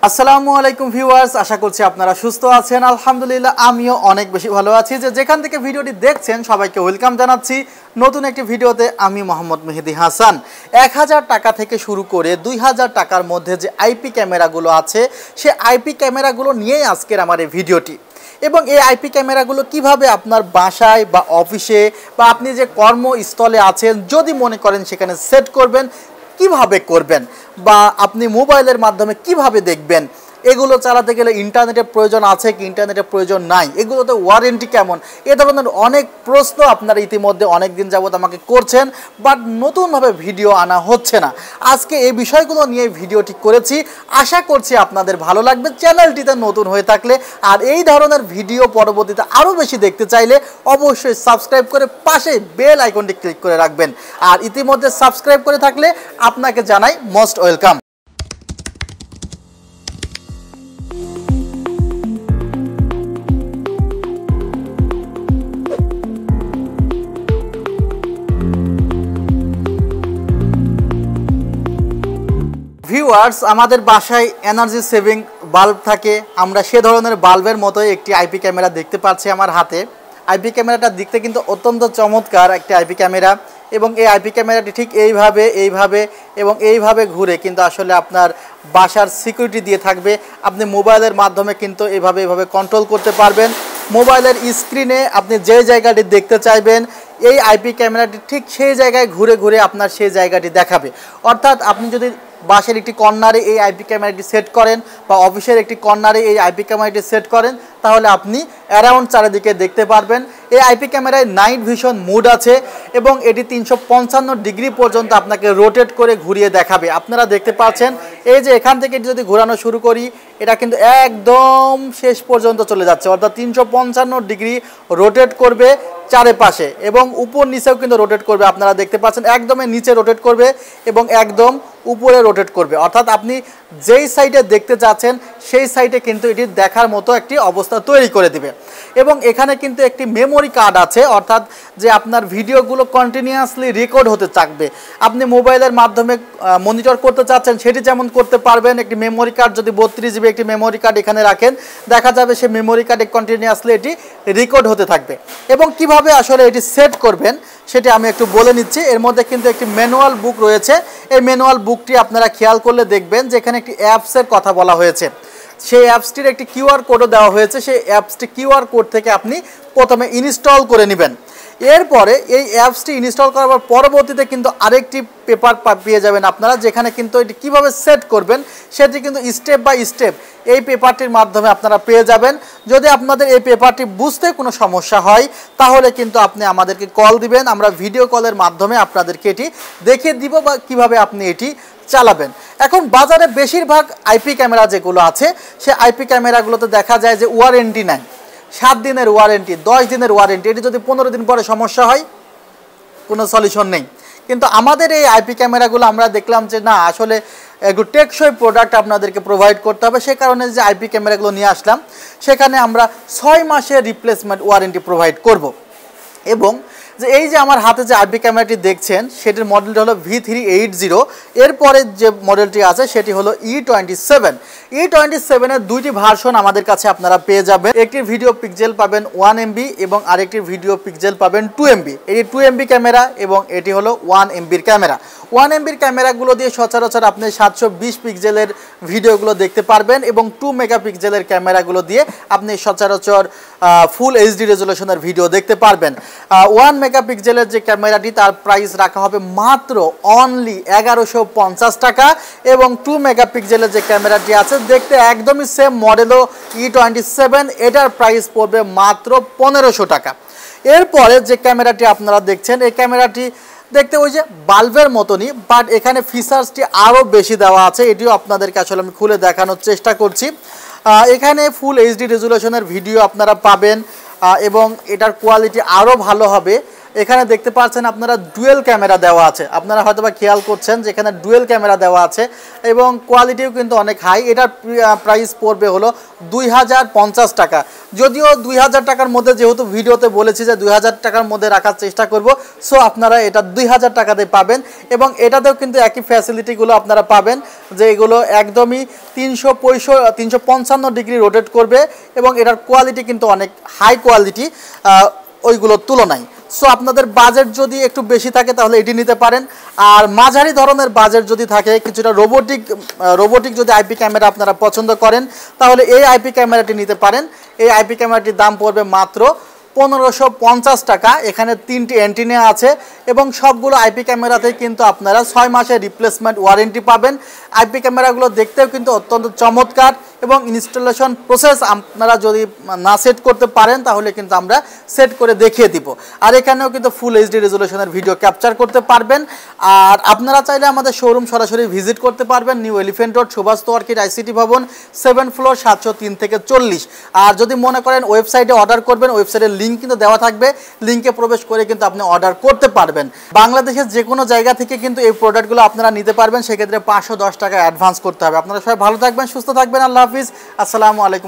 আসসালামু আলাইকুম ভিউয়ার্স, আশা করছি আপনারা সুস্থ আছেন। আলহামদুলিল্লাহ আমিও অনেক বেশি ভালো আছি। যেখান থেকে ভিডিওটি দেখছেন সবাইকে ওয়েলকাম জানাচ্ছি নতুন একটি ভিডিওতে। আমি মোহাম্মদ মেহেদি হাসান। 1000 টাকা থেকে শুরু করে 2000 টাকার মধ্যে যে আইপি ক্যামেরাগুলো আছে সে আইপি ক্যামেরাগুলো নিয়েই আজকের আমার এই ভিডিওটি। এবং এই আইপি ক্যামেরাগুলো কিভাবে আপনার বাসায় বা অফিসে বা আপনি যে কর্মস্থলে আছেন যদি মনে করেন সেখানে সেট করবেন, কিভাবে করবেন বা আপনি মোবাইলের মাধ্যমে কিভাবে দেখবেন, এগুলো চালাতে গেলে ইন্টারনেটের প্রয়োজন আছে কি ইন্টারনেটের প্রয়োজন নাই, এগুলোতে ওয়ারেন্টি কেমন, এ ধরনের অনেক প্রশ্ন আপনারা ইতিমধ্যে অনেক দিন যাবত আমাকে করছেন, বাট নতুনভাবে ভিডিও আনা হচ্ছে না। আজকে এই বিষয়গুলো নিয়ে ভিডিওটি করেছি, আশা করছি আপনাদের ভালো লাগবে। চ্যানেলটিতে নতুন হয়ে থাকলে আর এই ধরনের ভিডিও পরবর্তীতে আরও বেশি দেখতে চাইলে অবশ্যই সাবস্ক্রাইব করে পাশে বেল আইকনটি ক্লিক করে রাখবেন। আর ইতিমধ্যে সাবস্ক্রাইব করে থাকলে আপনাকে জানাই মোস্ট ওয়েলকাম। ভিউয়ার্স, আমাদের বাসায় এনার্জি সেভিং বাল্ব থাকে, আমরা সে ধরনের বাল্বের মতোই একটি আইপি ক্যামেরা দেখতে পাচ্ছি আমার হাতে। আইপি ক্যামেরাটা দেখতে কিন্তু অত্যন্ত চমৎকার একটি আইপি ক্যামেরা, এবং এই আইপি ক্যামেরাটি ঠিক এইভাবে ঘুরে কিন্তু আসলে আপনার বাসার সিকিউরিটি দিয়ে থাকবে। আপনি মোবাইলের মাধ্যমে কিন্তু এইভাবে কন্ট্রোল করতে পারবেন। মোবাইলের স্ক্রিনে আপনি যে জায়গাটি দেখতে চাইবেন এই আইপি ক্যামেরাটি ঠিক সেই জায়গায় ঘুরে ঘুরে আপনার সেই জায়গাটি দেখাবে। অর্থাৎ আপনি যদি বাসের একটি কর্নারে এই আইপি ক্যামেরাটি সেট করেন বা অফিসের একটি কর্নারে এই আইপি ক্যামেরাটি সেট করেন, তাহলে আপনি অ্যারাউন্ড চারিদিকে দেখতে পারবেন। এই আইপি ক্যামেরায় নাইট ভিশন মোড আছে এবং এটি 355 ডিগ্রি পর্যন্ত আপনাকে রোটেট করে ঘুরিয়ে দেখাবে। আপনারা দেখতে পাচ্ছেন এই যে এখান থেকে যদি ঘোরানো শুরু করি, এটা কিন্তু একদম শেষ পর্যন্ত চলে যাচ্ছে, অর্থাৎ 355 ডিগ্রি রোটেট করবে চারপাশে, এবং উপর নিচেও কিন্তু রোটেট করবে। আপনারা দেখতে পাচ্ছেন একদমই নিচে রোটেট করবে এবং একদম উপরে রোটেট করবে, অর্থাৎ আপনি যেই সাইডে দেখতে চাচ্ছেন সেই সাইডে কিন্তু এটি দেখার মতো একটি অবস্থা তৈরি করে দিবে। এবং এখানে কিন্তু একটি মেমোরি কার্ড আছে, অর্থাৎ যে আপনার ভিডিওগুলো কন্টিনিউয়াসলি রেকর্ড হতে থাকবে। আপনি মোবাইলের মাধ্যমে মনিটর করতে চাচ্ছেন সেটি যেমন করতে পারবেন। একটি মেমোরি কার্ড যদি 32 জিবি একটি মেমোরি কার্ড এখানে রাখেন, দেখা যাবে সেই মেমোরি কার্ডে কন্টিনিউয়াসলি এটি রেকর্ড হতে থাকবে। এবং কিভাবে আসলে এটি সেট করবেন সেটি আমি একটু বলে নিচ্ছি। এর মধ্যে কিন্তু একটি ম্যানুয়াল বুক রয়েছে। এই ম্যানুয়াল বুকটি আপনারা খেয়াল করলে দেখবেন যে এখানে একটি অ্যাপসের কথা বলা হয়েছে। সেই অ্যাপসটির একটি কিউআর কোডও দেওয়া হয়েছে। সেই অ্যাপসটি কিউআর কোড থেকে আপনি প্রথমে ইনস্টল করে নেবেন। এরপরে এই অ্যাপসটি ইনস্টল করার পরবর্তীতে কিন্তু আরেকটি পেপার পেয়ে যাবেন আপনারা, যেখানে কিন্তু এটি কীভাবে সেট করবেন সেটি কিন্তু স্টেপ বাই স্টেপ এই পেপারটির মাধ্যমে আপনারা পেয়ে যাবেন। যদি আপনাদের এই পেপারটি বুঝতে কোনো সমস্যা হয় তাহলে কিন্তু আপনি আমাদেরকে কল দিবেন, আমরা ভিডিও কলের মাধ্যমে আপনাদেরকে এটি দেখিয়ে দিব বা কীভাবে আপনি এটি চালাবেন। এখন বাজারে বেশিরভাগ আইপি ক্যামেরা যেগুলো আছে সে আইপি ক্যামেরাগুলোতে দেখা যায় যে ওয়ারেন্টি নেয়, 7 দিনের ওয়ারেন্টি, 10 দিনের ওয়ারেন্টি। এটি যদি 15 দিন পরে সমস্যা হয় কোনো সলিউশন নেই। কিন্তু আমাদের এই আইপি ক্যামেরাগুলো আমরা দেখলাম যে না, আসলে একটু টেকসই প্রোডাক্ট আপনাদেরকে প্রোভাইড করতে হবে, সে কারণে যে আইপি ক্যামেরাগুলো নিয়ে আসলাম। সেখানে আমরা 6 মাসের রিপ্লেসমেন্ট ওয়ারেন্টি প্রোভাইড করব। এবং যে এই যে আমার হাতে যে আইপি ক্যামেরাটি দেখছেন সেটির মডেলটি হলো V380। এরপরে যে মডেলটি আছে সেটি হলো E27। E27-এর দুইটি ভার্সন আমাদের কাছে আপনারা পেয়ে যাবেন। একটি ভিডিও পিক্সেল পাবেন 1 MB এবং আরেকটি ভিডিও পিক্সেল পাবেন 2 MB। এটি 2 MB ক্যামেরা এবং এটি হলো 1 MBর ক্যামেরা। 1 MBর ক্যামেরাগুলো দিয়ে সচরাচর আপনি 720 পিক্সেলের ভিডিওগুলো দেখতে পারবেন এবং 2 মেগাপিক্সেলের ক্যামেরাগুলো দিয়ে আপনি সচরাচর ফুল এইচডি রেজুলেশনের ভিডিও দেখতে পারবেন। 1 মেগাপিক্সেলের যে ক্যামেরাটি তার প্রাইস রাখা হবে মাত্র অনলি 1150 টাকা, এবং 2 মেগাপিক্সেলের যে ক্যামেরাটি আছে দেখতে একদমই সেম মডেলও E27, এটার প্রাইস পড়বে মাত্র 1500 টাকা। এরপরে যে ক্যামেরাটি আপনারা দেখছেন এই ক্যামেরাটি দেখতে ওই যে বাল্বের মতনই, বাট এখানে ফিচার্সটি আরও বেশি দেওয়া আছে। এটিও আপনাদেরকে আসলে আমি খুলে দেখানোর চেষ্টা করছি। এখানে ফুল এইচডি রেজুলেশনের ভিডিও আপনারা পাবেন এবং এটার কোয়ালিটি আরও ভালো হবে। এখানে দেখতে পাচ্ছেন আপনারা ডুয়েল ক্যামেরা দেওয়া আছে, আপনারা হয়তো বা খেয়াল করছেন যে এখানে ডুয়েল ক্যামেরা দেওয়া আছে এবং কোয়ালিটিও কিন্তু অনেক হাই। এটার প্রাইস পড়বে হলো 2050 টাকা। যদিও 2000 টাকার মধ্যে, যেহেতু ভিডিওতে বলেছি যে 2000 টাকার মধ্যে রাখার চেষ্টা করব, সো আপনারা এটা 2000 টাকাতে পাবেন এবং এটাতেও কিন্তু একই ফ্যাসিলিটিগুলো আপনারা পাবেন যে এগুলো একদমই 355 ডিগ্রি রোটেট করবে এবং এটার কোয়ালিটি কিন্তু অনেক হাই কোয়ালিটি ওইগুলোর তুলনায়। সো আপনাদের বাজেট যদি একটু বেশি থাকে তাহলে এটি নিতে পারেন, আর মাঝারি ধরনের বাজেট যদি থাকে, কিছুটা রোবোটিক যদি আইপি ক্যামেরা আপনারা পছন্দ করেন তাহলে এই আইপি ক্যামেরাটি নিতে পারেন। এই আইপি ক্যামেরাটির দাম পড়বে মাত্র 1550 টাকা। এখানে 3টি অ্যান্টেনা আছে এবং সবগুলো আইপি ক্যামেরাতেই কিন্তু আপনারা 6 মাসের রিপ্লেসমেন্ট ওয়ারেন্টি পাবেন। আইপি ক্যামেরাগুলো দেখতেও কিন্তু অত্যন্ত চমৎকার এবং ইনস্টলেশন প্রসেস আপনারা যদি না সেট করতে পারেন তাহলে কিন্তু আমরা সেট করে দেখিয়ে দিব। আর এখানেও কিন্তু ফুল এইচডি রেজুলেশনের ভিডিও ক্যাপচার করতে পারবেন। আর আপনারা চাইলে আমাদের শোরুম সরাসরি ভিজিট করতে পারবেন, নিউ এলিফ্যান্ট রোড, সুভাষ তোয়ারকির আইসিটি ভবন, 7 ফ্লোর, 703 থেকে 40। আর যদি মনে করেন ওয়েবসাইটে অর্ডার করবেন, ওয়েবসাইটের লিঙ্ক কিন্তু দেওয়া থাকবে, লিঙ্কে প্রবেশ করে কিন্তু আপনি অর্ডার করতে পারবেন। বাংলাদেশের যে কোনো জায়গা থেকে কিন্তু এই প্রোডাক্টগুলো আপনারা নিতে পারবেন, সেক্ষেত্রে 510 টাকা অ্যাডভান্স করতে হবে। আপনারা সবাই ভালো থাকবেন, সুস্থ থাকবেন, আল্লাহ হাফিজ, আসসালামু আলাইকুম।